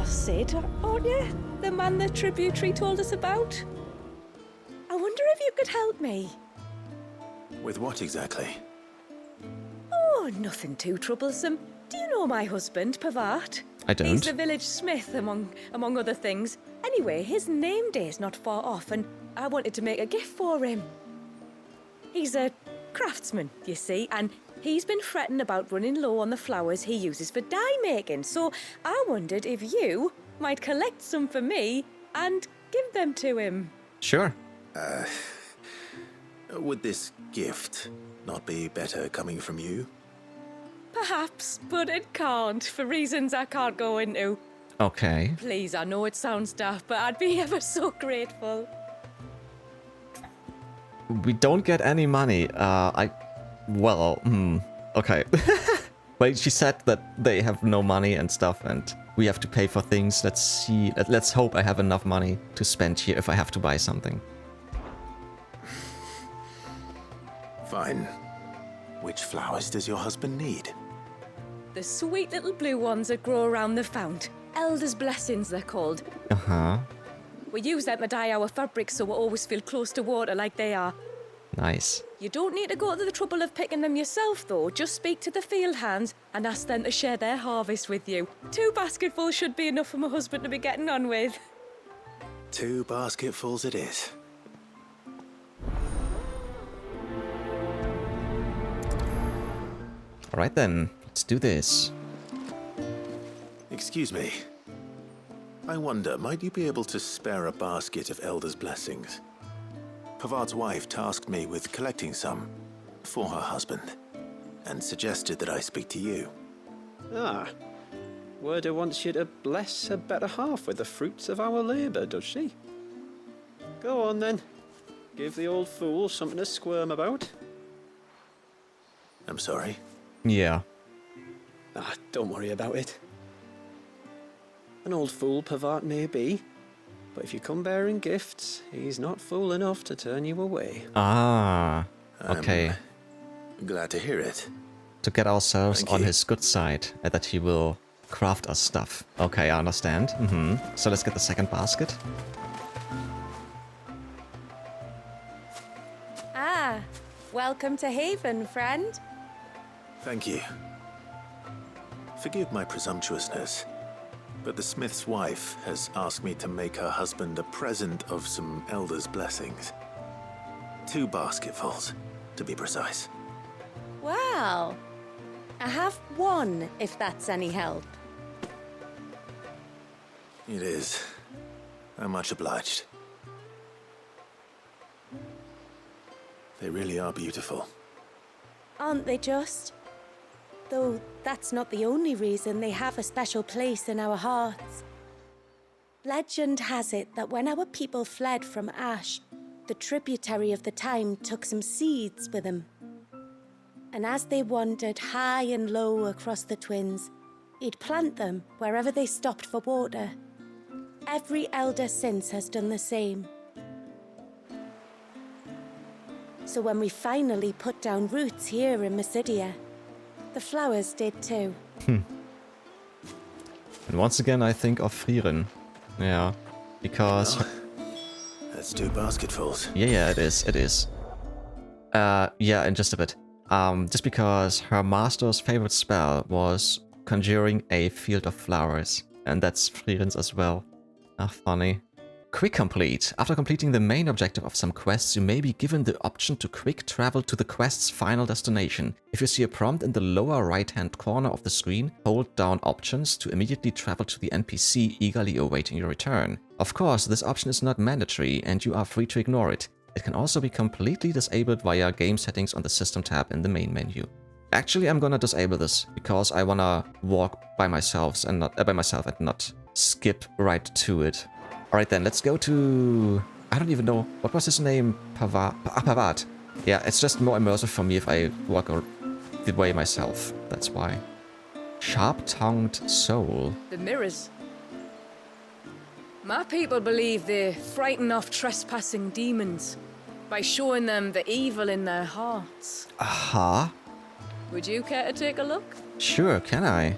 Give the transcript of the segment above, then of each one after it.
you're Sid, aren't you? The man the tributary told us about? I wonder if you could help me. With what exactly? Oh, nothing too troublesome. Do you know my husband, Pavat? I don't. He's the village smith, among other things. Anyway, his name day's not far off, and I wanted to make a gift for him. He's a craftsman, you see, and he's been fretting about running low on the flowers he uses for dye making, so I wondered if you might collect some for me and give them to him. Sure. Would this gift not be better coming from you? Perhaps, but it can't, for reasons I can't go into. Okay. Please, I know it sounds daft, but I'd be ever so grateful. We don't get any money. Okay. Wait, she said that they have no money and stuff, and we have to pay for things. Let's see. Let's hope I have enough money to spend here if I have to buy something. Fine. Which flowers does your husband need? The sweet little blue ones that grow around the fount. Elders' blessings, they're called. Uh-huh. We use them to dye our fabrics so we always feel close to water like they are. Nice. You don't need to go to the trouble of picking them yourself, though. Just speak to the field hands and ask them to share their harvest with you. 2 basketfuls should be enough for my husband to be getting on with. 2 basketfuls it is. Alright then, let's do this. Excuse me. I wonder, might you be able to spare a basket of Elder's blessings? Pavard's wife tasked me with collecting some for her husband, and suggested that I speak to you. Ah, Werda wants you to bless her better half with the fruits of our labour, does she? Go on then. Give the old fool something to squirm about. I'm sorry. Yeah. Ah, don't worry about it. An old fool Pavard may be, but if you come bearing gifts, he's not fool enough to turn you away. Ah. Okay. I'm glad to hear it. To get ourselves Thank on you. his good side, that he will craft us stuff. Okay, I understand. So let's get the second basket. Ah, welcome to Haven, friend. Thank you. Forgive my presumptuousness, but the smith's wife has asked me to make her husband a present of some Elder's blessings. 2 basketfuls, to be precise. Well, I have 1, if that's any help. It is. I'm much obliged. They really are beautiful. Aren't they just? Though that's not the only reason they have a special place in our hearts. Legend has it that when our people fled from Ash, the tributary of the time took some seeds with them. And as they wandered high and low across the Twins, he'd plant them wherever they stopped for water. Every elder since has done the same. So when we finally put down roots here in Mysidia, the flowers did too. And once again, I think of Frieren. Yeah. Because... That's 2 basketfuls. Yeah, it is. Yeah, in just a bit. Just because her master's favorite spell was conjuring a field of flowers. And that's Frieren's as well. Ah, funny. Quick complete. After completing the main objective of some quests, you may be given the option to quick travel to the quest's final destination. If you see a prompt in the lower right-hand corner of the screen, hold down options to immediately travel to the NPC eagerly awaiting your return. Of course, this option is not mandatory and you are free to ignore it. It can also be completely disabled via game settings on the system tab in the main menu. Actually, I'm gonna disable this because I wanna walk by myself and not skip right to it. Alright then, let's go to... I don't even know. What was his name? Pavard. Yeah, it's just more immersive for me if I walk the way myself. That's why. Sharp-tongued soul. The mirrors. My people believe they frighten off trespassing demons by showing them the evil in their hearts. Aha. Would you care to take a look? Sure, can I?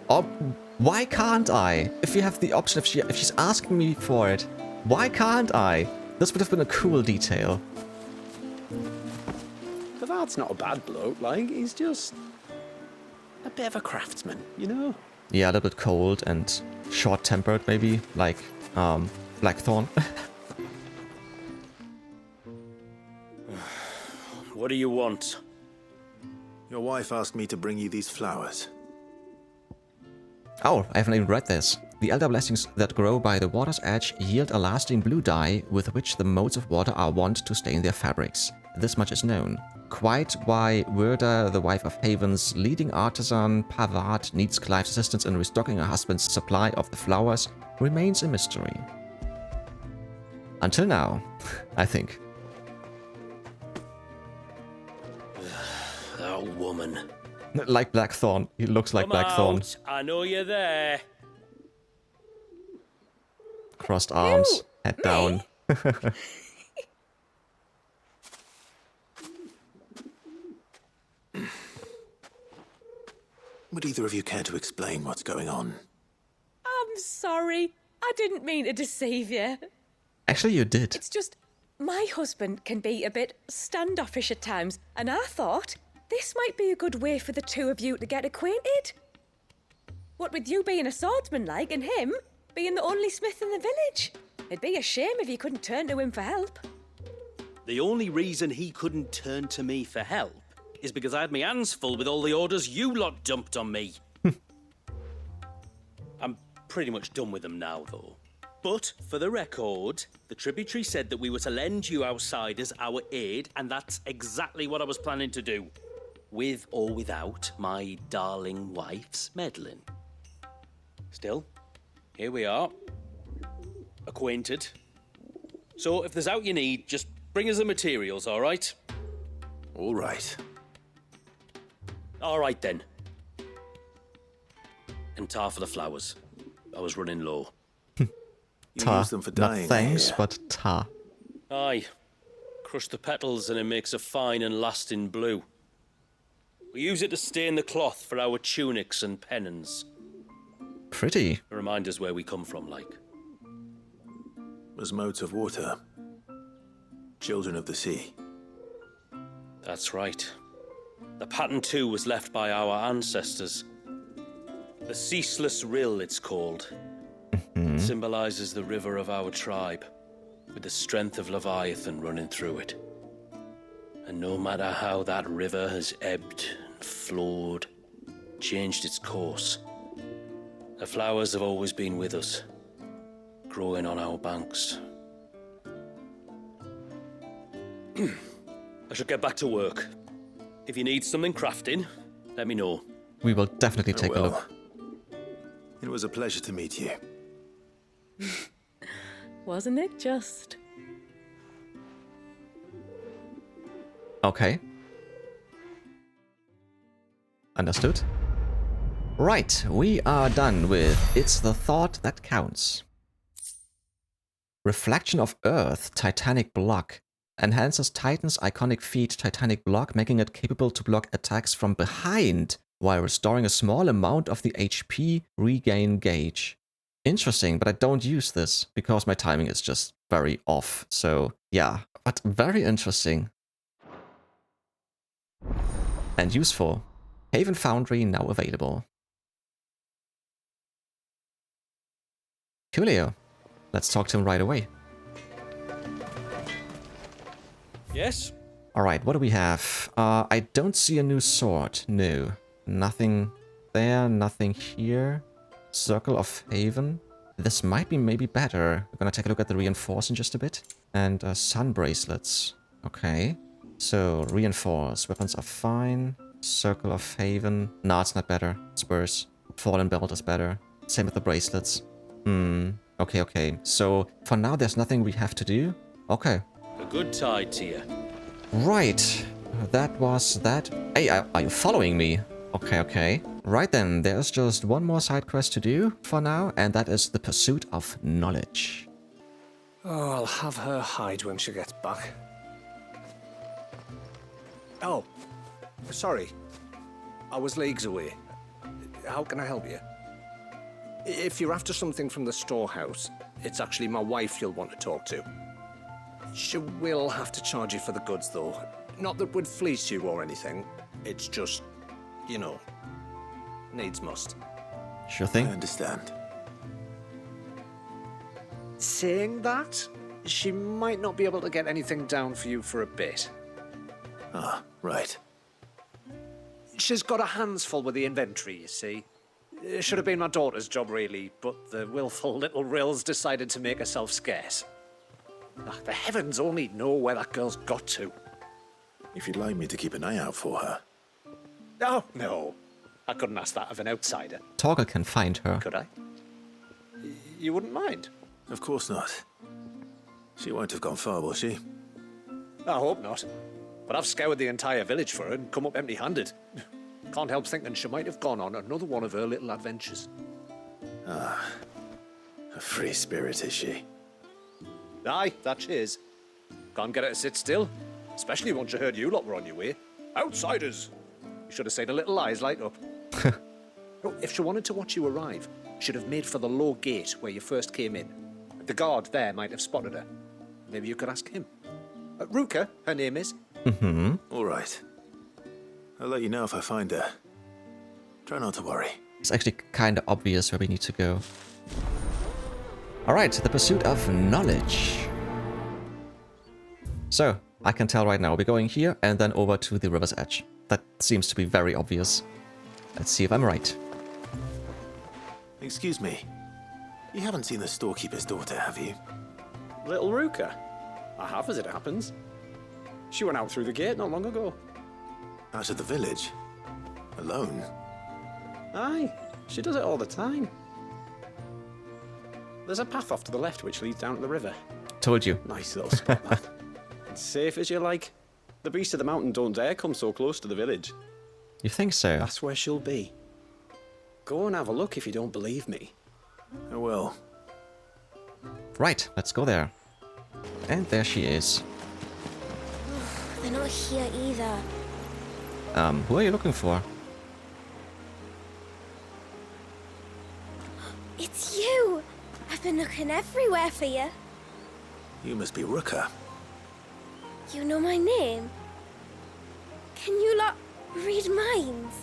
Oh, Why can't I? If we have the option, if she's asking me for it, why can't I? This would have been a cool detail. Kavard's not a bad bloke, like, he's just a bit of a craftsman, you know? Yeah, a little bit cold and short-tempered, maybe, like Blackthorn. What do you want? Your wife asked me to bring you these flowers. Oh, I haven't even read this. The elder blessings that grow by the water's edge yield a lasting blue dye with which the motes of water are wont to stain their fabrics. This much is known. Quite why Werda, the wife of Haven's leading artisan, Pavard, needs Clive's assistance in restocking her husband's supply of the flowers remains a mystery. Until now, I think. That woman. Like Blackthorn. He looks like Come Blackthorn. out. I know you're there. Crossed arms, head me? down. Would either of you care to explain what's going on? I'm sorry. I didn't mean to deceive you. Actually, you did. It's just my husband can be a bit standoffish at times, and I thought this might be a good way for the two of you to get acquainted. What with you being a swordsman like and him being the only smith in the village. It'd be a shame if you couldn't turn to him for help. The only reason he couldn't turn to me for help is because I had my hands full with all the orders you lot dumped on me. I'm pretty much done with them now, though. But, for the record, the tributary said that we were to lend you outsiders our aid, and that's exactly what I was planning to do. With or without my darling wife's meddling. Still, here we are. Acquainted. So, if there's out you need, just bring us the materials, all right? All right. All right, then. And tar for the flowers. I was running low. You Tar. use them for Not dyeing. thanks, eh? but tar. Aye. Crush the petals and it makes a fine and lasting blue. We use it to stain the cloth for our tunics and pennons. Pretty. To remind us where we come from, like. As motes of water. Children of the sea. That's right. The pattern, too, was left by our ancestors. The Ceaseless Rill, it's called. It symbolizes the river of our tribe, with the strength of Leviathan running through it. And no matter how that river has ebbed and flowed, changed its course, the flowers have always been with us, growing on our banks. I should get back to work. If you need something crafting, let me know. We will definitely take a look. It was a pleasure to meet you. Wasn't it just? Okay. Understood. Right, we are done with It's the Thought That Counts. Reflection of Earth, Titanic Block. Enhances Titan's iconic feat Titanic Block, making it capable to block attacks from behind while restoring a small amount of the HP regain gauge. Interesting, but I don't use this because my timing is just very off. So yeah, but very interesting. And useful. Haven Foundry now available. Coolio. Let's talk to him right away. Yes? Alright, what do we have? I don't see a new sword. No. Nothing there, nothing here. Circle of Haven. This might be maybe better. We're gonna take a look at the reinforce in just a bit. And sun bracelets. Okay. So, reinforce. Weapons are fine. Circle of Haven. Nah, it's not better. It's worse. Fallen belt is better. Same with the bracelets. Okay, okay. So, for now, there's nothing we have to do. Okay. A good tide to you. Right. That was that. Hey, are you following me? Okay, okay. Right then, there's just one more side quest to do for now, and that is the pursuit of knowledge. Oh, I'll have her hide when she gets back. Oh, sorry. I was leagues away. How can I help you? If you're after something from the storehouse, it's actually my wife you'll want to talk to. She will have to charge you for the goods, though. Not that we'd fleece you or anything. It's just, you know, needs must. Sure I thing. understand. Saying that, she might not be able to get anything down for you for a bit. Ah, right. She's got her hands full with the inventory, you see. It should have been my daughter's job, really, but the willful little rills decided to make herself scarce. Ah, the heavens only know where that girl's got to. If you'd like me to keep an eye out for her. Oh, no. I couldn't ask that of an outsider, Torgal can find her. could I? You wouldn't mind? Of course not. She won't have gone far, will she? I hope not. But I've scoured the entire village for her and come up empty-handed. Can't help thinking she might have gone on another one of her little adventures. A free spirit, is she? Aye, that she is. Can't get her to sit still, especially once you heard you lot were on your way. Outsiders! You should have seen her little eyes light up. Oh, if she wanted to watch you arrive, she'd have made for the low gate where you first came in. The guard there might have spotted her. Maybe you could ask him. Ruka, her name is. All right. I'll let you know if I find her. Try not to worry. It's actually kind of obvious where we need to go. Alright, the pursuit of knowledge. So, I can tell right now, we're going here and then over to the river's edge. That seems to be very obvious. Let's see if I'm right. Excuse me. You haven't seen the storekeeper's daughter, have you? Little Ruka? I have, as it happens. She went out through the gate not long ago. Out of the village? Alone? Aye, she does it all the time. There's a path off to the left which leads down to the river. Told you. Nice little spot, that. It's safe as you like. The beasts of the mountain don't dare come so close to the village. You think so? That's where she'll be. Go and have a look if you don't believe me. I will. Right, let's go there. And there she is. They're not here either. Who are you looking for? It's you! I've been looking everywhere for you. You must be Ruka. You know my name? Can you lot read minds?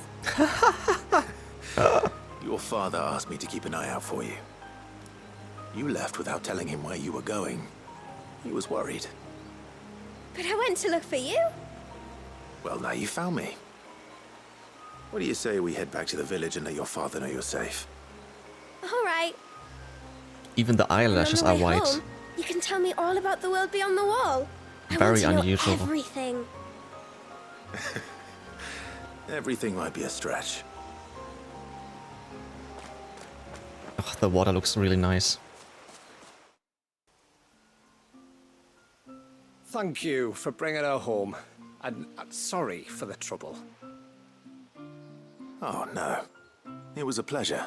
Your father asked me to keep an eye out for you. You left without telling him where you were going. He was worried. But I went to look for you. Well, now you found me. What do you say we head back to the village and let your father know you're safe? All right. Even the eyelashes are On the way white. home, you can tell me all about the world beyond the wall. I Very want to unusual. know everything. Everything might be a stretch. Ugh, the water looks really nice. Thank you for bringing her home. And sorry for the trouble. Oh, no. It was a pleasure.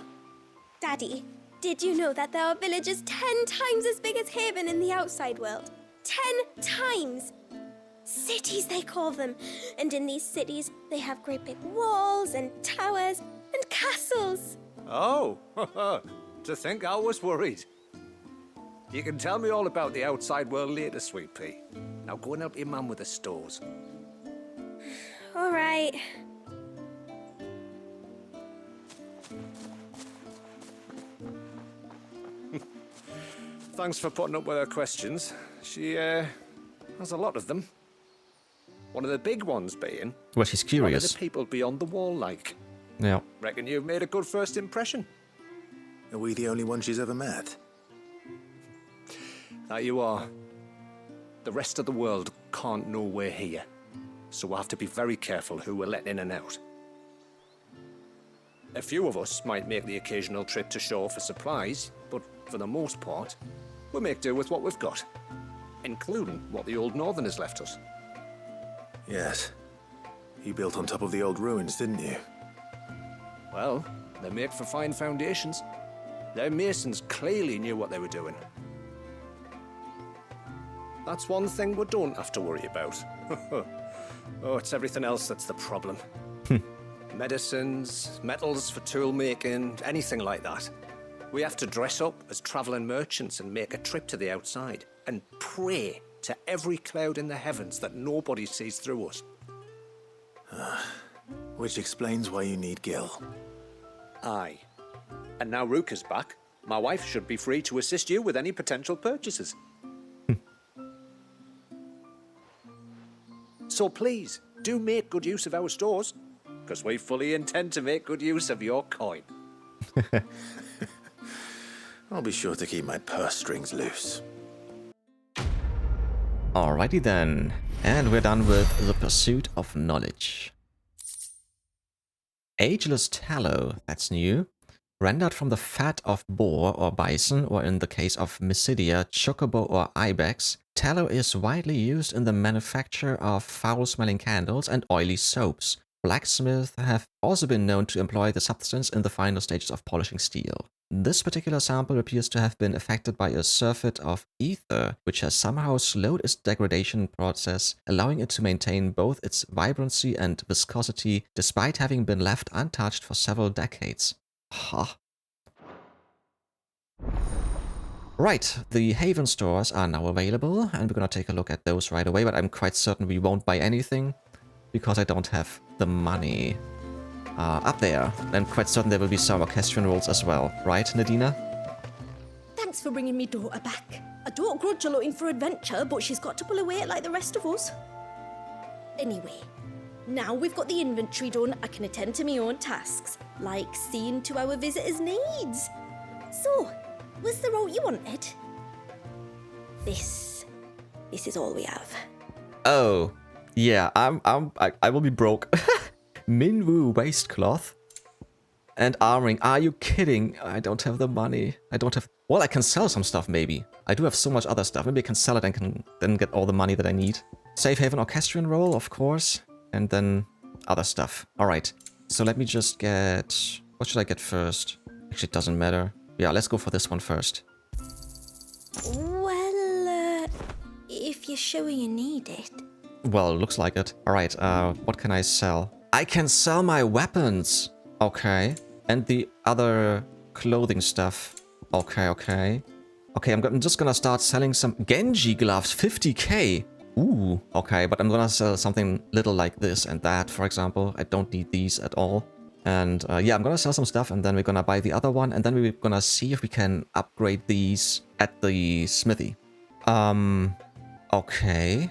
Daddy, did you know that there are villages 10 times as big as Haven in the outside world? 10 times! Cities, they call them. And in these cities, they have great big walls and towers and castles. Oh, to think I was worried. You can tell me all about the outside world later, Sweet Pea. Now go and help your mum with the stores. All right. Thanks for putting up with her questions. She, has a lot of them. One of the big ones being, Well, she's what are curious. the people beyond the wall like? Yeah. Reckon you've made a good first impression. Are we the only one she's ever met? That you are. The rest of the world can't know we're here, so we'll have to be very careful who we're letting in and out. A few of us might make the occasional trip to shore for supplies, but for the most part, we'll make do with what we've got, including what the old Northerners left us. Yes. You built on top of the old ruins, didn't you? Well, they make for fine foundations. Their masons clearly knew what they were doing. That's one thing we don't have to worry about. Oh, it's everything else that's the problem. Medicines, metals for tool making, anything like that. We have to dress up as travelling merchants and make a trip to the outside and pray to every cloud in the heavens that nobody sees through us. Which explains why you need Gil. Aye. And now Rook is back, my wife should be free to assist you with any potential purchases. So please, do make good use of our stores, because we fully intend to make good use of your coin. I'll be sure to keep my purse strings loose. Alrighty then. And we're done with the pursuit of knowledge. Ageless tallow, that's new. Rendered from the fat of boar or bison, or in the case of Mysidia, chocobo or ibex, tallow is widely used in the manufacture of foul-smelling candles and oily soaps. Blacksmiths have also been known to employ the substance in the final stages of polishing steel. This particular sample appears to have been affected by a surfeit of ether, which has somehow slowed its degradation process, allowing it to maintain both its vibrancy and viscosity despite having been left untouched for several decades. Huh. Right, the Haven stores are now available, and we're gonna take a look at those right away, but I'm quite certain we won't buy anything, because I don't have the money. Up there. I'm quite certain there will be some orchestrion rolls as well, right, Nadina? Thanks for bringing me daughter back. I don't grudge her looking for adventure, but she's got to pull her weight like the rest of us. Anyway, now we've got the inventory done, I can attend to my own tasks, like seeing to our visitors' needs. So, was the route you wanted? This is all we have. Oh, yeah, I will be broke. Minwu waistcloth and armoring. Are you kidding? I don't have the money. I don't have... Well, I can sell some stuff, maybe. I do have so much other stuff. Maybe I can sell it and can then get all the money that I need. Safe haven orchestrion roll, of course. And then other stuff. Alright, so let me just get... What should I get first? Actually, it doesn't matter. Yeah, let's go for this one first. Well, if you're sure you need it. Well, looks like it. Alright, what can I sell? I can sell my weapons! Okay. And the other clothing stuff. Okay, okay. Okay, I'm just gonna start selling some Genji gloves, 50k! Ooh, okay, but I'm gonna sell something little like this and that, for example. I don't need these at all. And yeah, I'm gonna sell some stuff, and then we're gonna buy the other one, and then we're gonna see if we can upgrade these at the smithy. Okay.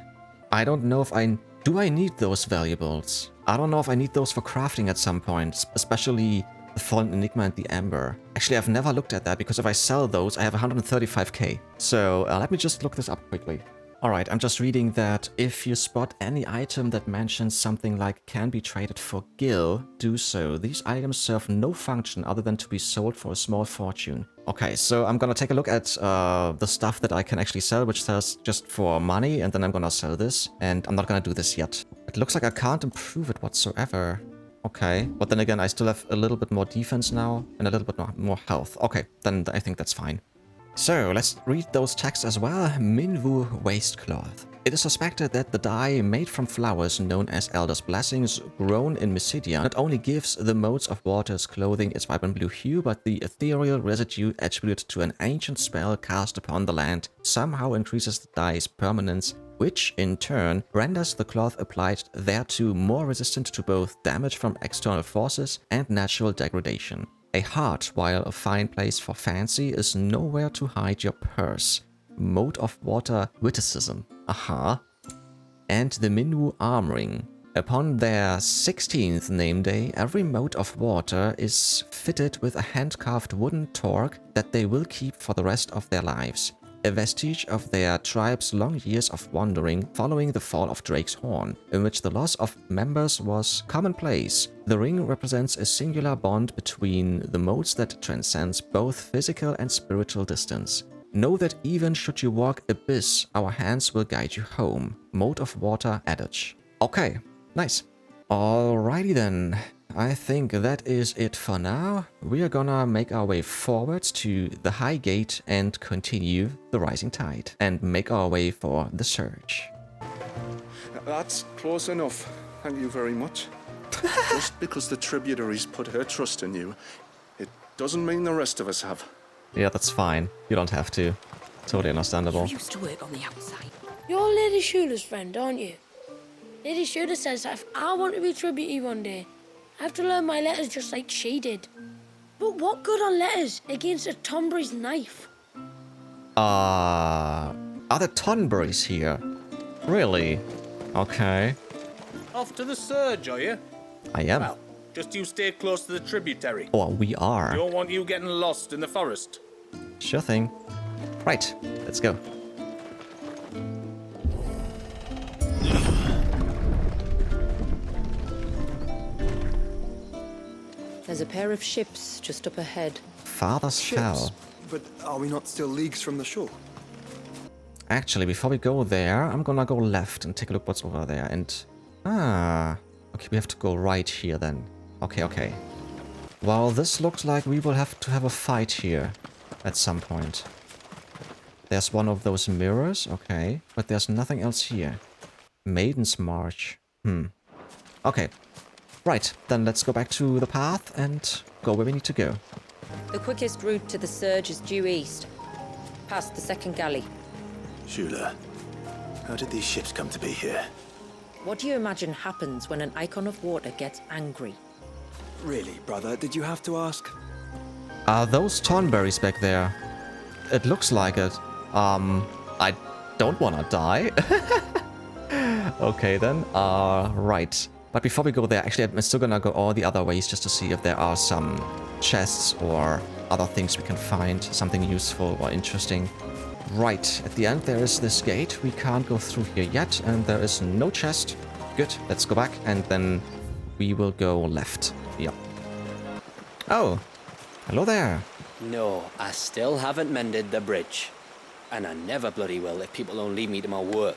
I don't know if I... Do I need those valuables? I don't know if I need those for crafting at some point, especially the Fallen Enigma and the Amber. Actually, I've never looked at that, because if I sell those, I have 135k. So let me just look this up quickly. Alright, I'm just reading that if you spot any item that mentions something like can be traded for Gil, do so. These items serve no function other than to be sold for a small fortune. Okay, so I'm gonna take a look at the stuff that I can actually sell, which sells just for money, and then I'm gonna sell this, and I'm not gonna do this yet. It looks like I can't improve it whatsoever. Okay, but then again, I still have a little bit more defense now, and a little bit more health. Okay, then I think that's fine. So, let's read those texts as well. Minwu waistcloth. It is suspected that the dye made from flowers known as Elder's Blessings, grown in Mysidia, not only gives the modes of water's clothing its vibrant blue hue, but the ethereal residue attributed to an ancient spell cast upon the land somehow increases the dye's permanence, which in turn renders the cloth applied thereto more resistant to both damage from external forces and natural degradation. A heart, while a fine place for fancy, is nowhere to hide your purse. Mode of water witticism. Aha. And the Minwu armoring. Upon their 16th name day, every mode of water is fitted with a hand-carved wooden torque that they will keep for the rest of their lives. A vestige of their tribe's long years of wandering following the fall of Drake's Horn, in which the loss of members was commonplace. The ring represents a singular bond between the modes that transcends both physical and spiritual distance. Know that even should you walk abyss, our hands will guide you home. Mode of water adage. Okay, nice. Alrighty then. I think that is it for now. We are gonna make our way forwards to the High Gate and continue the Rising Tide and make our way for the Surge. That's close enough. Thank you very much. Just because the tributaries put her trust in you, it doesn't mean the rest of us have. Yeah, that's fine. You don't have to. Totally understandable. You used to work on the outside. You're Lady Shula's friend, aren't you? Lady Shula says that if I want to be tributary one day, I have to learn my letters just like she did. But what good are letters against a Tonbury's knife? Are there Tonburys here? Really? Okay. Off to the surge, are you? I am. Well, just you stay close to the tributary. Oh, we are. Don't want you getting lost in the forest. Sure thing. Right, let's go. There's a pair of ships just up ahead. Father's Fell. Ships? But are we not still leagues from the shore? Actually, before we go there, I'm gonna go left and take a look what's over there. And okay, we have to go right here then. Okay. Well, this looks like we will have to have a fight here at some point. There's one of those mirrors, okay, but there's nothing else here. Maiden's March. Okay. Right, then let's go back to the path and go where we need to go. The quickest route to the surge is due east, past the second galley. Shula, how did these ships come to be here? What do you imagine happens when an icon of water gets angry? Really, brother, did you have to ask? Are those Tonberries back there? It looks like it. I don't wanna die. Okay then, right. But before we go there, actually I'm still gonna go all the other ways just to see if there are some chests or other things we can find, something useful or interesting. Right, at the end there is this gate. We can't go through here yet, and there is no chest. Good, let's go back, and then we will go left. Yep. Oh, hello there. No, I still haven't mended the bridge. And I never bloody will if people don't leave me to my work.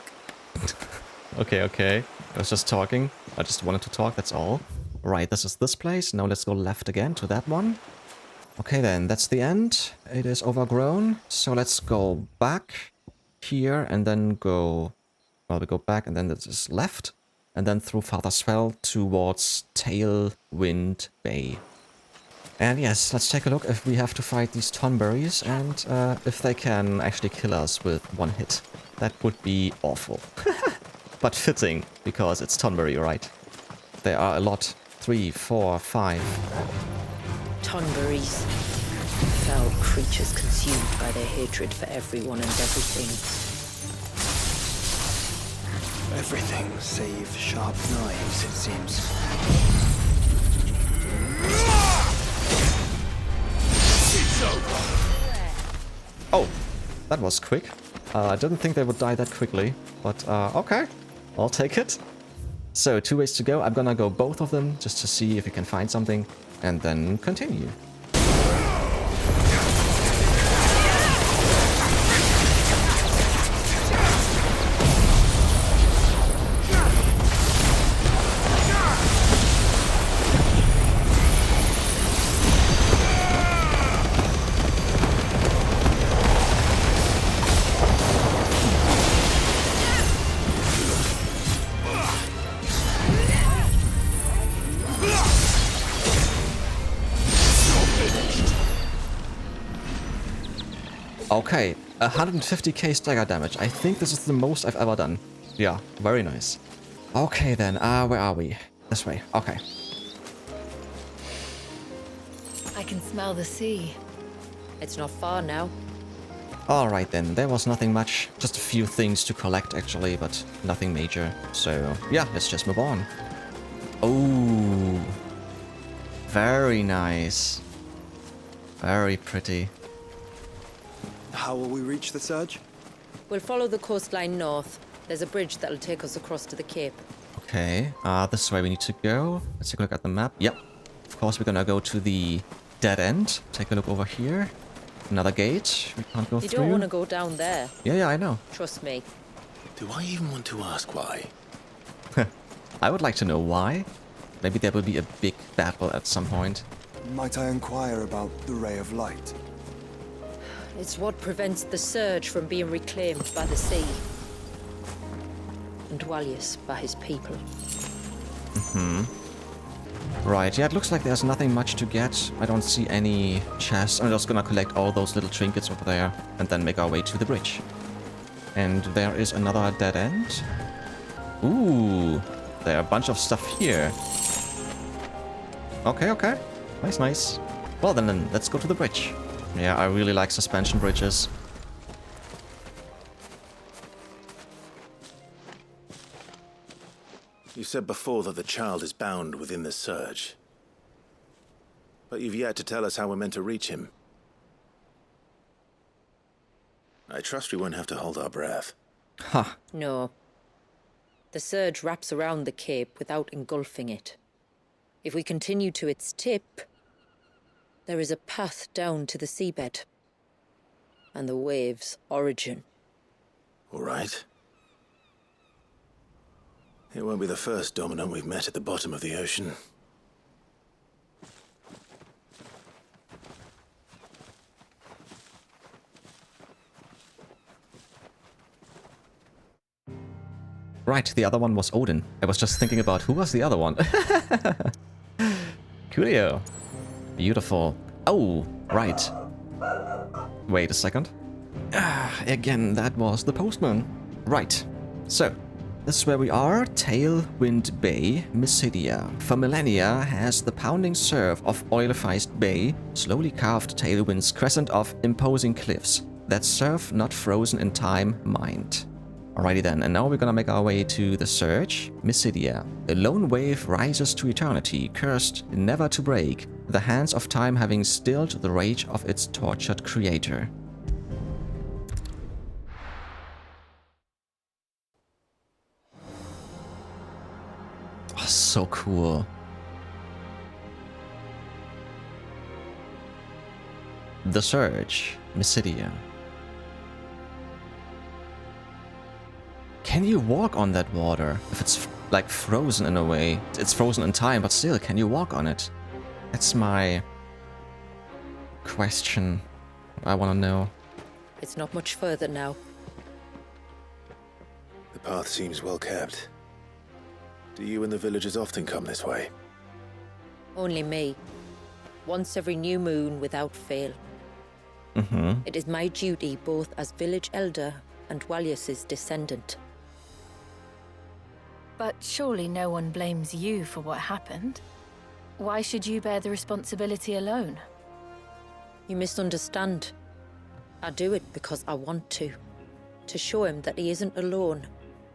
Okay. I was just talking. I just wanted to talk, that's all. Right, this is this place. Now let's go left again to that one. Okay then, that's the end. It is overgrown. So let's go back here and then go... Well, we go back and then this is left. And then through Father's Fell towards Tailwind Bay. And yes, let's take a look if we have to fight these Tonberries and if they can actually kill us with one hit. That would be awful. But fitting, because it's Tonberry, right? There are a lot. 3, 4, 5. Tonberries. Foul creatures consumed by their hatred for everyone and everything. Everything save sharp knives, it seems. Oh, that was quick. I didn't think they would die that quickly, but okay, I'll take it. So, 2 ways to go. I'm gonna go both of them just to see if we can find something, and then continue. Okay, 150k stagger damage. I think this is the most I've ever done. Yeah, very nice. Okay then, where are we? This way, okay. I can smell the sea. It's not far now. Alright then, there was nothing much. Just a few things to collect actually, but nothing major. So, yeah, let's just move on. Oh, very nice. Very pretty. How will we reach the surge? We'll follow the coastline north. There's a bridge that'll take us across to the cape. Okay, this is where we need to go. Let's take a look at the map. Yep. Of course, we're gonna go to the dead end. Take a look over here. Another gate. We can't go through. You don't want to go down there. Yeah, I know. Trust me. Do I even want to ask why? I would like to know why. Maybe there will be a big battle at some point. Might I inquire about the ray of light? It's what prevents the surge from being reclaimed by the sea. And Waljas by his people. Right, yeah, it looks like there's nothing much to get. I don't see any chests. I'm just gonna collect all those little trinkets over there and then make our way to the bridge. And there is another dead end. Ooh, there are a bunch of stuff here. Okay, okay. Nice, nice. Well, then let's go to the bridge. Yeah, I really like suspension bridges. You said before that the child is bound within the surge. But you've yet to tell us how we're meant to reach him. I trust we won't have to hold our breath. Ha. No. The surge wraps around the cape without engulfing it. If we continue to its tip, there is a path down to the seabed. And the wave's origin. All right. It won't be the first dominant we've met at the bottom of the ocean. Right, the other one was Odin. I was just thinking about who was the other one. Coolio. Beautiful. Oh, right. Wait a second. Again, that was the postman. Right. So, this is where we are. Tailwind Bay, Mysidia. For millennia has the pounding surf of oil-faced bay slowly carved tailwind's crescent of imposing cliffs. That surf not frozen in time, mind. Alrighty then, and now we're gonna make our way to the surge, Mysidia. A lone wave rises to eternity, cursed never to break, the hands of time having stilled the rage of its tortured creator. Oh, so cool. The surge, Mysidia. Can you walk on that water? If it's like frozen in a way. It's frozen in time, but still, can you walk on it? That's my question. I want to know. It's not much further now. The path seems well kept. Do you and the villagers often come this way? Only me. Once every new moon without fail. It is my duty both as village elder and Waljas' descendant. But surely no one blames you for what happened. Why should you bear the responsibility alone? You misunderstand. I do it because I want to. To show him that he isn't alone,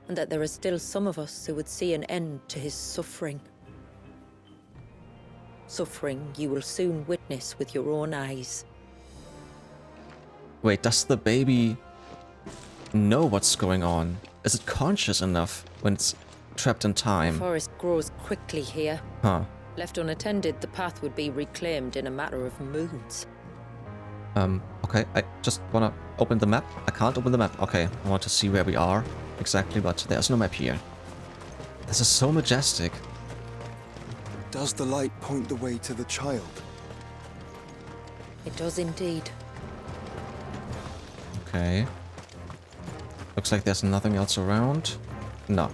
and that there are still some of us who would see an end to his suffering. Suffering you will soon witness with your own eyes. Wait, does the baby know what's going on? Is it conscious enough when it's trapped in time? The forest grows quickly here. Huh. Left unattended, the path would be reclaimed in a matter of moons. Okay, I just wanna open the map. I can't open the map. Okay, I want to see where we are exactly, but there's no map here. This is so majestic. Does the light point the way to the child? It does indeed. Okay. Looks like there's nothing else around. No.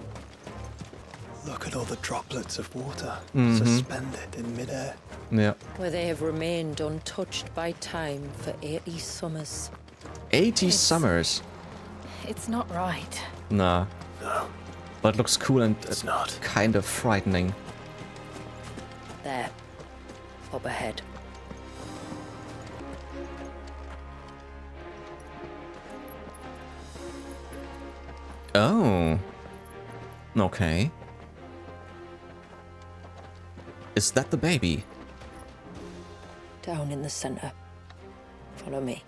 Look at all the droplets of water Mhm. suspended in midair. Yeah. Where they have remained untouched by time for 80 summers. 80 summers. It's not right. Nah. No, But it looks cool and it's not. kind of frightening. There. Up ahead. Oh. Okay. Is that the baby? Down in the center. Follow me.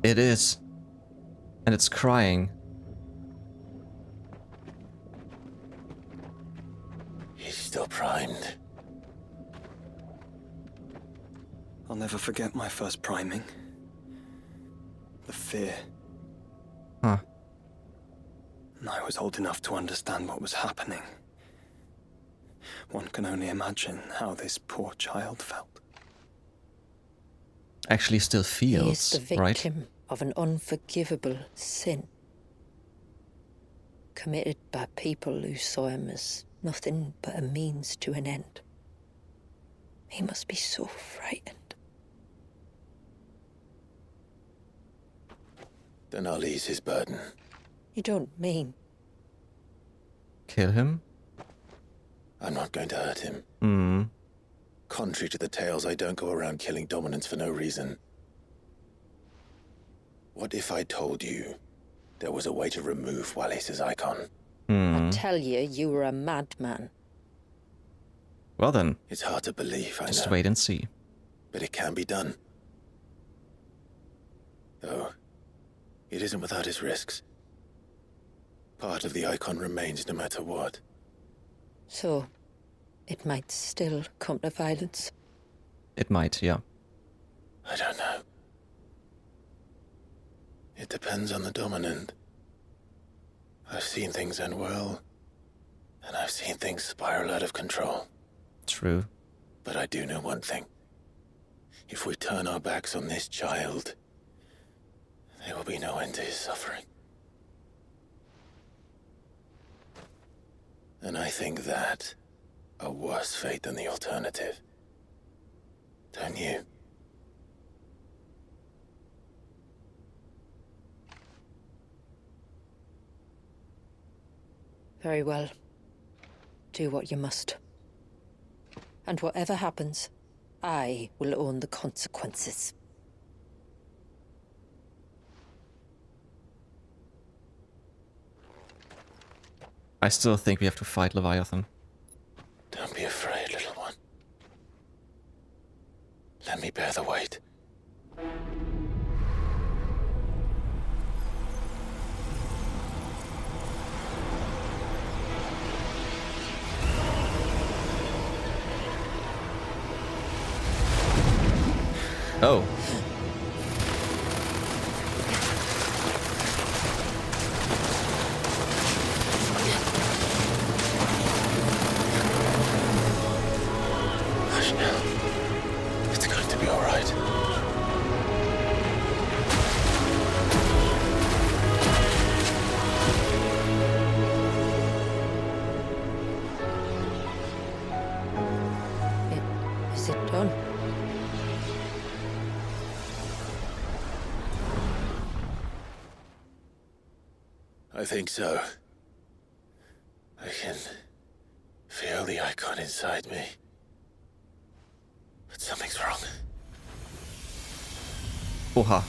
It is. And it's crying. He's still primed. I'll never forget my first priming. The fear. Huh. And I was old enough to understand what was happening. One can only imagine how this poor child felt. actually still He is feels, the right? victim of an unforgivable sin, committed by people who saw him as nothing but a means to an end. He must be so frightened. Then I'll ease his burden. You don't mean? Kill him? I'm not going to hurt him. Hmm. Contrary to the tales, I don't go around killing dominants for no reason. What if I told you there was a way to remove Waljas' icon? I tell you, you were a madman. Well then, It's hard to believe, I know. just wait and see. But it can be done. Though, it isn't without its risks. Part of the icon remains no matter what. So, it might still come to violence. It might, yeah. I don't know. It depends on the dominant. I've seen things end well, and I've seen things spiral out of control. True. But I do know one thing. If we turn our backs on this child, there will be no end to his suffering. And I think that a worse fate than the alternative. Don't you? Very well. Do what you must. And whatever happens, I will own the consequences. I still think we have to fight Leviathan. Don't be afraid, little one. Let me bear the weight. Oh. Hush now. It's going to be all right. Is it done? I think so. I can feel the icon inside me. But something's wrong. Oha.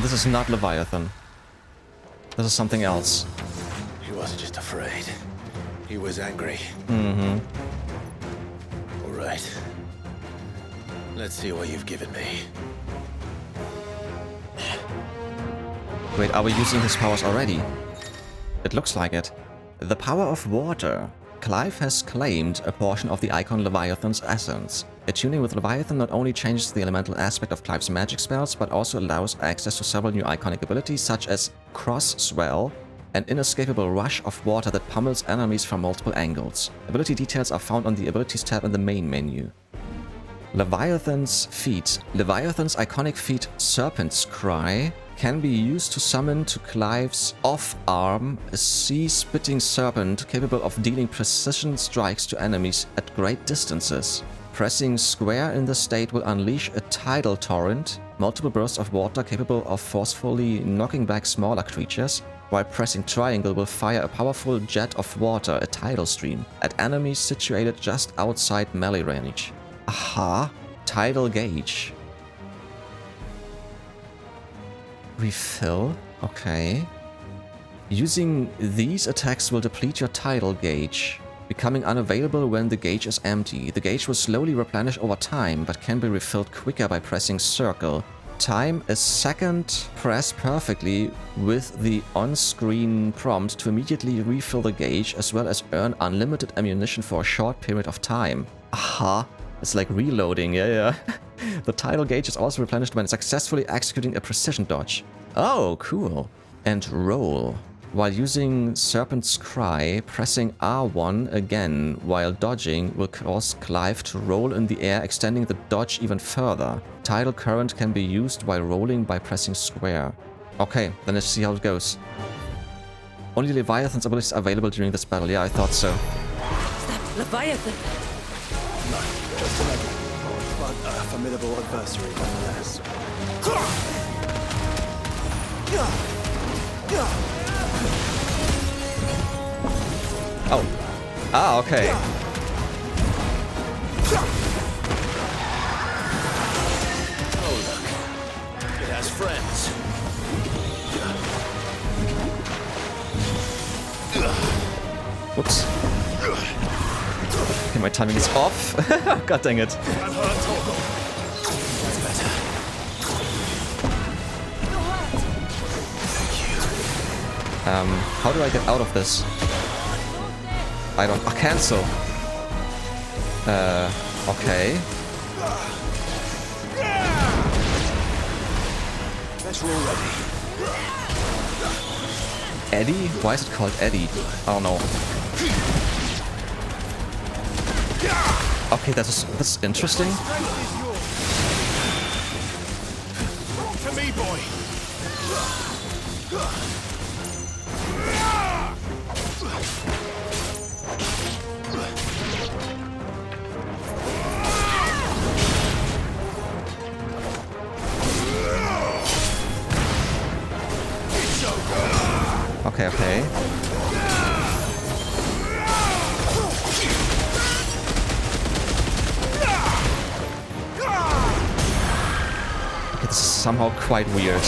This is not Leviathan. This is something else. He wasn't just afraid. He was angry. Mm-hmm. All right. Let's see what you've given me. Wait, are we using his powers already? It looks like it. The power of water. Clive has claimed a portion of the icon Leviathan's essence. Attuning with Leviathan not only changes the elemental aspect of Clive's magic spells, but also allows access to several new iconic abilities such as Cross Swell, an inescapable rush of water that pummels enemies from multiple angles. Ability details are found on the Abilities tab in the main menu. Leviathan's feat. Leviathan's iconic feat, Serpent's Cry, can be used to summon to Clive's off-arm a sea-spitting serpent capable of dealing precision strikes to enemies at great distances. Pressing square in the state will unleash a tidal torrent, multiple bursts of water capable of forcefully knocking back smaller creatures, while pressing triangle will fire a powerful jet of water, a tidal stream, at enemies situated just outside melee range. Aha! Tidal gauge. Refill? Okay. Using these attacks will deplete your tidal gauge, becoming unavailable when the gauge is empty. The gauge will slowly replenish over time, but can be refilled quicker by pressing circle. Time a second, press perfectly with the on-screen prompt to immediately refill the gauge, as well as earn unlimited ammunition for a short period of time. Aha! It's like reloading, yeah. The tidal gauge is also replenished when successfully executing a precision dodge. Oh, cool. And roll. While using Serpent's Cry, pressing R1 again while dodging will cause Clive to roll in the air, extending the dodge even further. Tidal current can be used while rolling by pressing square. Okay, then let's see how it goes. Only Leviathan's abilities are available during this battle. Yeah, I thought so. Is that Leviathan? No, just another but a formidable adversary nonetheless. Oh. Ah, okay. Oh, look. It has friends. Whoops. Okay, my timing is off. God dang it. I'm hurt. That's better. How do I get out of this? I don't... Oh, cancel. Okay. Let's roll ready. Eddie? Why is it called Eddie? I don't know. Okay, that's interesting. To me, boy. Okay, okay. Okay, this is somehow quite weird.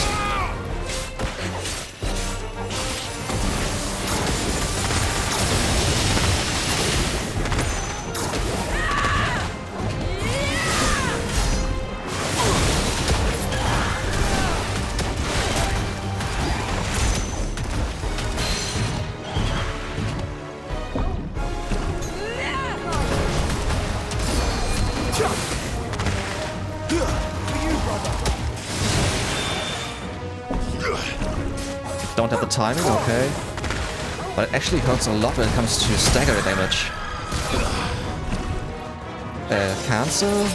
Don't have the timing, okay. But it actually hurts a lot when it comes to stagger damage. Cancel?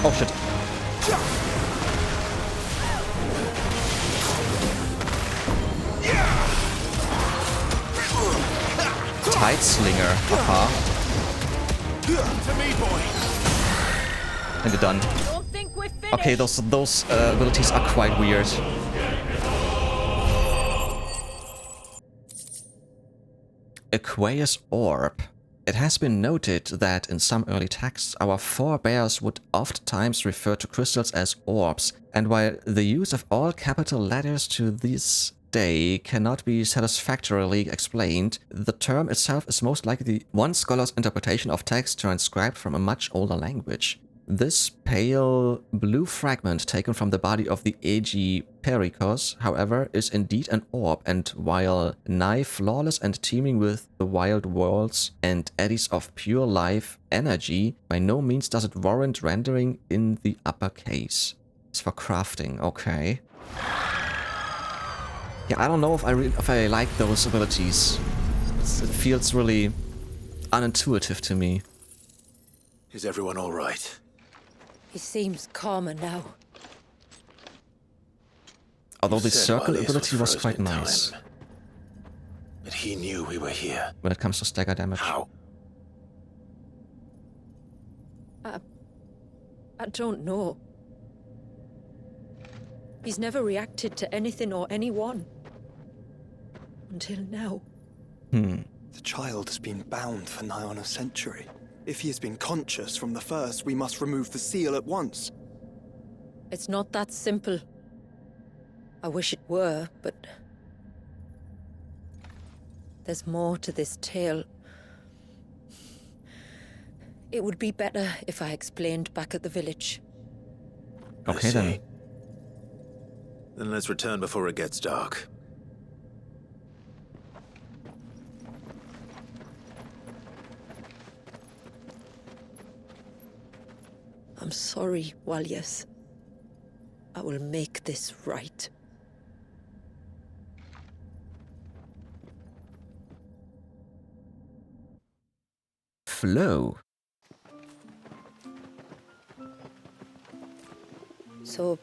Oh shit. Tideslinger, haha. And you're done. Okay, those abilities are quite weird. Aqueous Orb. It has been noted that in some early texts, our forebears would oftentimes refer to crystals as orbs, and while the use of all capital letters to this day cannot be satisfactorily explained, the term itself is most likely one scholar's interpretation of text transcribed from a much older language. This pale blue fragment taken from the body of the A.G. Perykos, however, is indeed an orb, and while nigh flawless and teeming with the wild worlds and eddies of pure life energy, by no means does it warrant rendering in the upper case. It's for crafting, okay. Yeah, I don't know if I like those abilities. It feels really unintuitive to me. Is everyone all right? He seems calmer now. Although You the said circle Waljas ability was frozen quite in nice. time. But he knew we were here. When it comes to stagger damage. How? I don't know. He's never reacted to anything or anyone. Until now. The child has been bound for nigh on a century. If he has been conscious from the first, we must remove the seal at once. It's not that simple. I wish it were, but... there's more to this tale. It would be better if I explained back at the village. Okay then. Then let's return before it gets dark. I'm sorry, Waljas. I will make this right. Flow. So,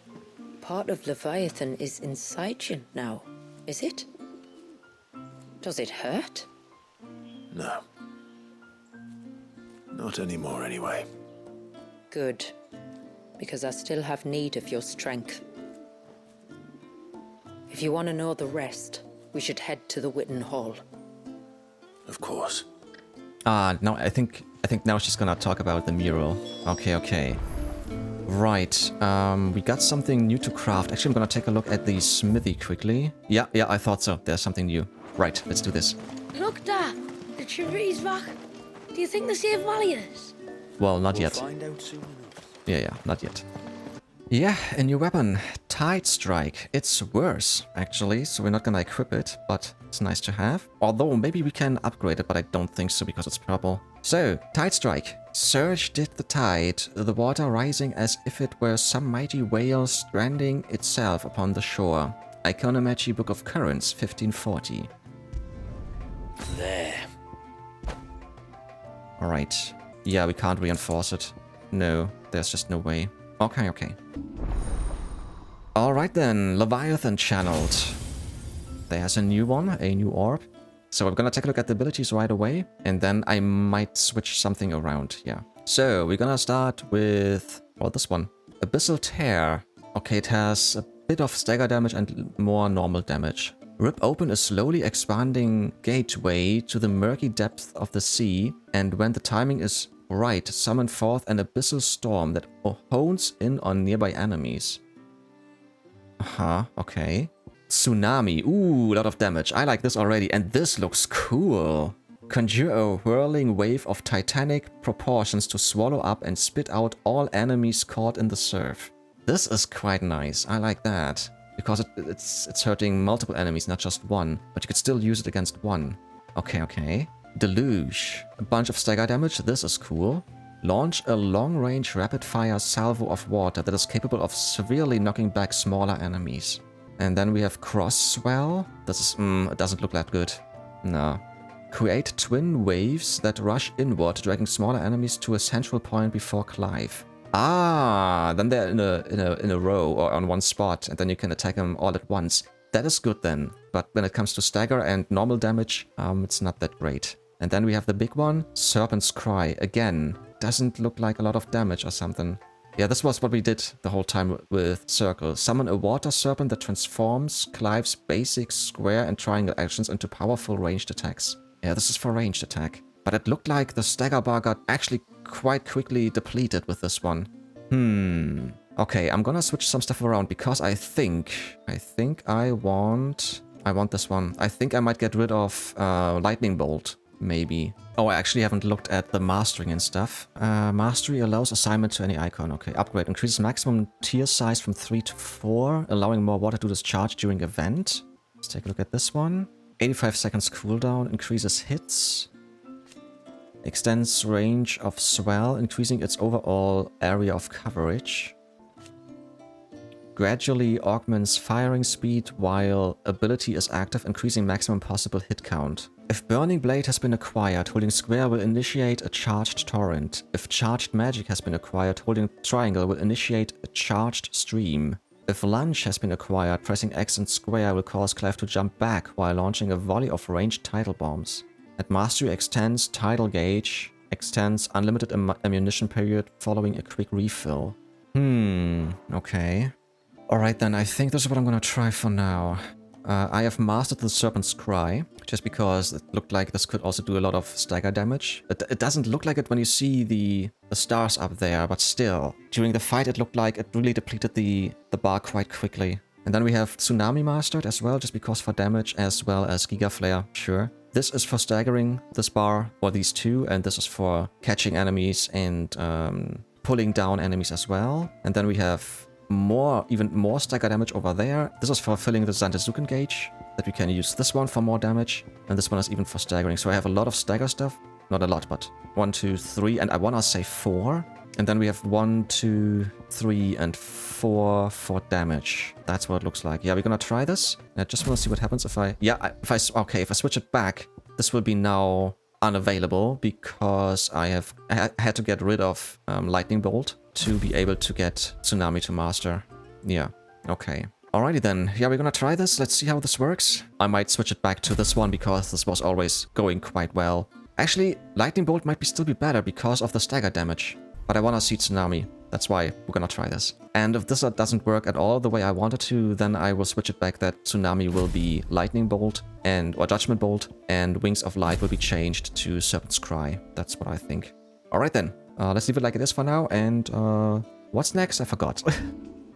part of Leviathan is inside you now, is it? Does it hurt? No. Not anymore, anyway. Good, because I still have need of your strength. If you want to know the rest, we should head to the Witten Hall. Of course. Now I think now she's gonna talk about the mural. Okay. Right, we got something new to craft. Actually, I'm gonna take a look at the smithy quickly. Yeah, I thought so. There's something new. Right, let's do this. Look, Dad. The tributary's back. Do you think they saved Waljas? Well, not yet. Find out soon enough. Yeah, not yet. Yeah, a new weapon. Tidestrike. It's worse, actually, so we're not gonna equip it, but it's nice to have. Although, maybe we can upgrade it, but I don't think so because it's purple. So, Tidestrike. Surge did the tide, the water rising as if it were some mighty whale stranding itself upon the shore. Iconometry Book of Currents, 1540. There. Alright. Yeah, we can't reinforce it. No, there's just no way. Okay. Alright then, Leviathan channeled. There's a new one, a new orb. So we're gonna take a look at the abilities right away, and then I might switch something around, yeah. So we're gonna start with, well, this one. Abyssal Tear. Okay, it has a bit of stagger damage and more normal damage. Rip open a slowly expanding gateway to the murky depth of the sea, and when the timing is right, summon forth an abyssal storm that hones in on nearby enemies. Okay. Tsunami. Ooh, a lot of damage. I like this already, and this looks cool. Conjure a whirling wave of titanic proportions to swallow up and spit out all enemies caught in the surf. This is quite nice. I like that. Because it's hurting multiple enemies, not just one. But you could still use it against one. Okay. Deluge. A bunch of stagger damage. This is cool. Launch a long-range rapid-fire salvo of water that is capable of severely knocking back smaller enemies. And then we have Cross Swell. This is, it doesn't look that good. No. Create twin waves that rush inward, dragging smaller enemies to a central point before Clive. Then they're in a row or on one spot, and then you can attack them all at once. That is good then. But when it comes to stagger and normal damage, it's not that great. And then we have the big one, Serpent's Cry. Again, doesn't look like a lot of damage or something. Yeah, this was what we did the whole time with Circle. Summon a water serpent that transforms Clive's basic square and triangle actions into powerful ranged attacks. Yeah, this is for ranged attack. But it looked like the stagger bar got actually quite quickly depleted with this one. Okay, I'm gonna switch some stuff around because I think I want this one. I think I might get rid of Lightning Bolt. Maybe. Oh, I actually haven't looked at the mastering and stuff. Mastery allows assignment to any icon. Okay, upgrade. Increases maximum tier size from 3 to 4, allowing more water to discharge during event. Let's take a look at this one. 85 seconds cooldown, increases hits. Extends range of swell, increasing its overall area of coverage. Gradually augments firing speed while ability is active, increasing maximum possible hit count. If Burning Blade has been acquired, holding square will initiate a charged torrent. If charged magic has been acquired, holding triangle will initiate a charged stream. If lunge has been acquired, pressing X and square will cause Clef to jump back while launching a volley of ranged tidal bombs. At mastery extends tidal gauge, extends unlimited ammunition period following a quick refill. Okay. Alright then, I think this is what I'm gonna try for now. I have mastered the Serpent's Cry, just because it looked like this could also do a lot of stagger damage. It doesn't look like it when you see the stars up there, but still. During the fight it looked like it really depleted the bar quite quickly. And then we have Tsunami mastered as well, just because for damage, as well as Giga Flare, sure. This is for staggering this bar, or these two, and this is for catching enemies and pulling down enemies as well. And then we have even more stagger damage over there. This is for filling the Zantezuken gauge, that we can use this one for more damage, and this one is even for staggering. So I have a lot of stagger stuff. Not a lot, but 1, 2, 3, and I want to say 4. And then we have 1, 2, 3, and 4 for damage. That's what it looks like. Yeah, we're gonna try this. I just want to see what happens if I... Yeah, if I switch it back, this will be now unavailable because I had to get rid of Lightning Bolt to be able to get Tsunami to master. Yeah, okay. Alrighty then, yeah, we're gonna try this. Let's see how this works. I might switch it back to this one because this was always going quite well. Actually, Lightning Bolt might still be better because of the stagger damage. But I wanna see Tsunami. That's why we're gonna try this. And if this doesn't work at all the way I wanted to, then I will switch it back that Tsunami will be Lightning Bolt or Judgment Bolt, and Wings of Light will be changed to Serpent's Cry. That's what I think. Alright then, let's leave it like it is for now, and what's next? I forgot.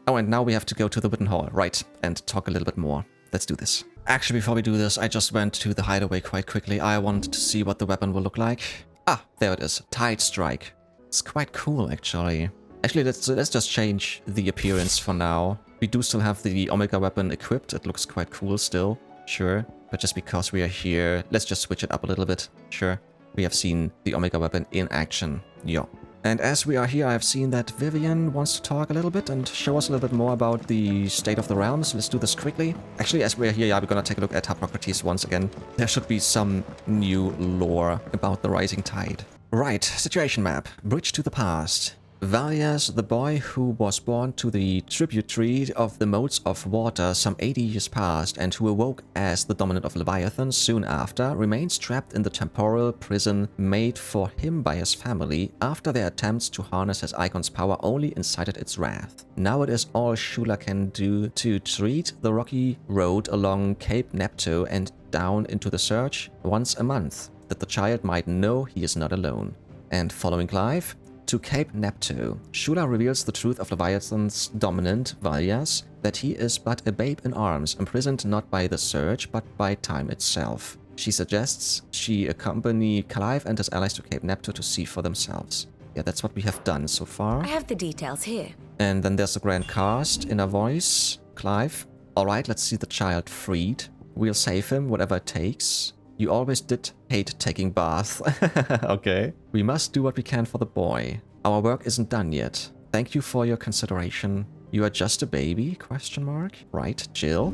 Oh, and now we have to go to the Witten Hall, right, and talk a little bit more. Let's do this. Actually, before we do this, I just went to the Hideaway quite quickly. I wanted to see what the weapon will look like. Ah, there it is. Tidestrike. It's quite cool, actually. Actually, let's just change the appearance for now. We do still have the Omega weapon equipped. It looks quite cool still, sure. But just because we are here, let's just switch it up a little bit, sure. We have seen the Omega weapon in action, yeah. And as we are here, I have seen that Vivian wants to talk a little bit and show us a little bit more about the state of the realms. Let's do this quickly. Actually, as we're here, yeah, we're gonna take a look at Harpocrates once again. There should be some new lore about the rising tide. Right, situation map. Bridge to the past. Waljas, the boy who was born to the tributary of the modes of water some 80 years past and who awoke as the dominant of Leviathan soon after, remains trapped in the temporal prison made for him by his family after their attempts to harness his icon's power only incited its wrath. Now it is all Shula can do to treat the rocky road along Cape Neptune and down into the Surge once a month, that the child might know he is not alone. And following Clive, to Cape Neptune, Shula reveals the truth of Leviathan's dominant, Waljas, that he is but a babe in arms, imprisoned not by the Surge, but by time itself. She suggests she accompany Clive and his allies to Cape Neptune to see for themselves. Yeah, that's what we have done so far. I have the details here. And then there's the grand cast, Inner Voice, Clive. Alright, let's see the child freed. We'll save him, whatever it takes. You always did hate taking baths. Okay. We must do what we can for the boy. Our work isn't done yet. Thank you for your consideration. You are just a baby? Question mark. Right, Jill.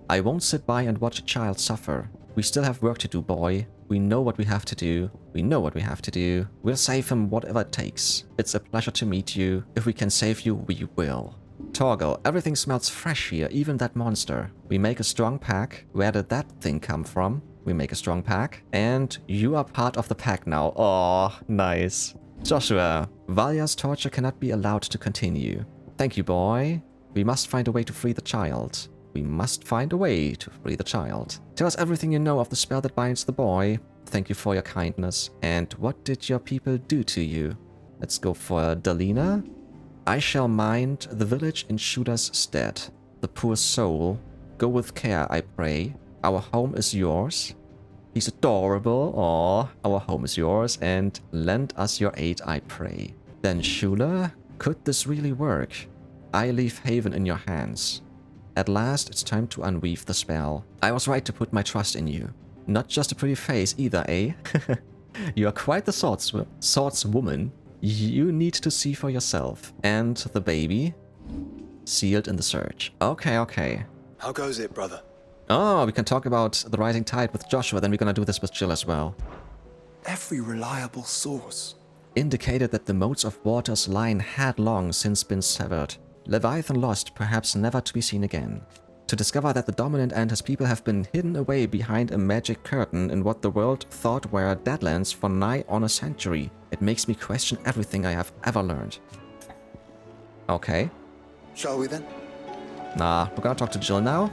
I won't sit by and watch a child suffer. We still have work to do, boy. We know what we have to do. We know what we have to do. We'll save him whatever it takes. It's a pleasure to meet you. If we can save you, we will. Torgal, everything smells fresh here, even that monster. We make a strong pack. Where did that thing come from? We make a strong pack. And you are part of the pack now. Aw, nice. Joshua, Waljas' torture cannot be allowed to continue. Thank you, boy. We must find a way to free the child. We must find a way to free the child. Tell us everything you know of the spell that binds the boy. Thank you for your kindness. And what did your people do to you? Let's go for Dalina. I shall mind the village in Shula's stead. The poor soul. Go with care, I pray. Our home is yours. He's adorable. Aw, our home is yours. And lend us your aid, I pray. Then Shula, could this really work? I leave Haven in your hands. At last, it's time to unweave the spell. I was right to put my trust in you. Not just a pretty face either, eh? You are quite the swordswoman. You need to see for yourself. And the baby? Sealed in the Surge. Okay, okay. How goes it, brother? Oh, we can talk about the rising tide with Joshua, then we're gonna do this with Jill as well. Every reliable source Indicated that the modes of water's line had long since been severed. Leviathan lost, perhaps never to be seen again. To discover that the Dominant and his people have been hidden away behind a magic curtain in what the world thought were Deadlands for nigh on a century, it makes me question everything I have ever learned. Okay. Shall we then? Nah, we're gonna talk to Jill now.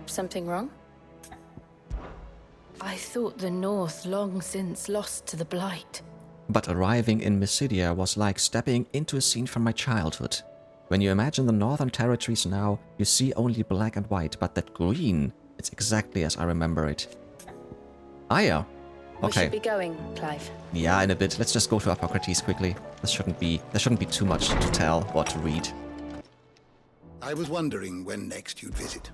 Something wrong? I thought the North long since lost to the Blight. But arriving in Mysidia was like stepping into a scene from my childhood. When you imagine the Northern Territories now, you see only black and white, but that green, it's exactly as I remember it. Ah yeah. Okay. We should be going, Clive. Yeah, in a bit. Let's just go to Harpocrates quickly. There shouldn't be too much to tell or to read. I was wondering when next you'd visit.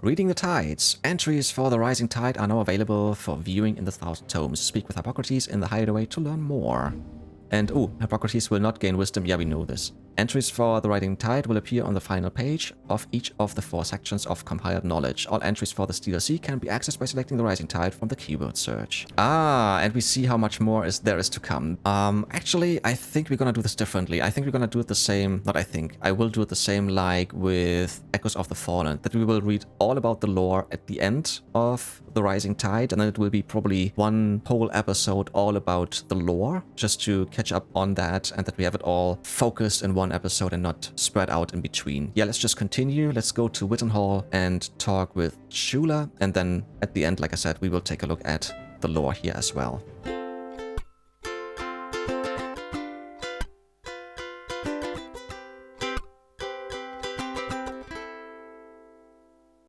Reading the Tides. Entries for the Rising Tide are now available for viewing in the Thousand Tomes. Speak with Harpocrates in the Hideaway to learn more. And Harpocrates will not gain wisdom. Yeah, we know this. Entries for the Rising Tide will appear on the final page of each of the 4 sections of compiled knowledge. All entries for the Steel Sea can be accessed by selecting the Rising Tide from the keyword search. Ah, and we see how much more there is to come. Actually, I think we're gonna do this differently. I think we're gonna do it the same, I will do it the same like with Echoes of the Fallen, that we will read all about the lore at the end of the Rising Tide, and then it will be probably one whole episode all about the lore, just to catch up on that, and that we have it all focused in one episode and not spread out in between. Yeah, let's just continue. Let's go to Wittenhall and talk with Shula, and then at the end, like I said, we will take a look at the lore here as well.